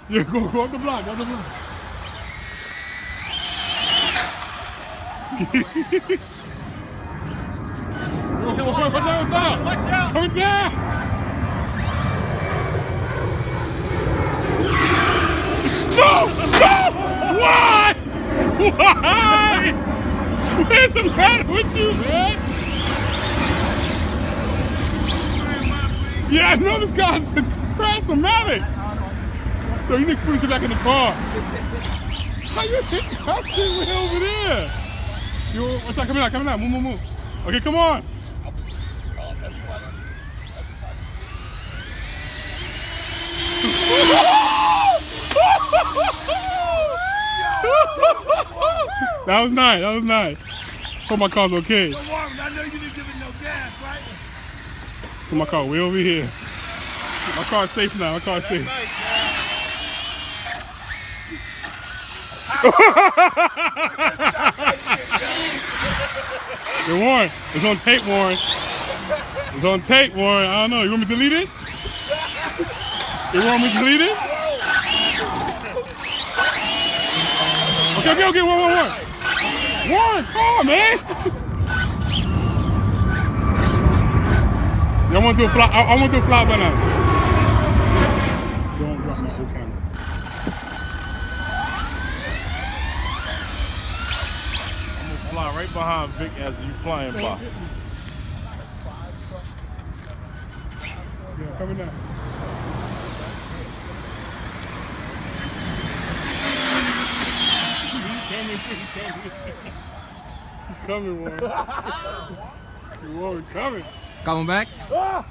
Yeah, go up the block, go up the block. Watch out! Coming down! No! No! Why? Why? What's the matter with you, man? Yeah, I know this guy's asthmatic. So you need to put you back in the car. How you think I see way over there? Yo, what's that? Coming out, move. Okay, come on. That was nice. Hope my car's okay. I know you didn't give it no gas, right? Put my car way over here. My car's safe now. Safe. Nice, Warren, it's on tape, Warren. It's on tape, Warren. I don't know. You want me to delete it? You want me to delete it? Okay. One. Warren, come on, man. I want to do a fly. I want to do a fly by now. Don't drop my this camera. I'm gonna fly right behind Vic as you flying by. Yeah, coming down. He's coming, Warren. Warren coming. Coming back? Ah!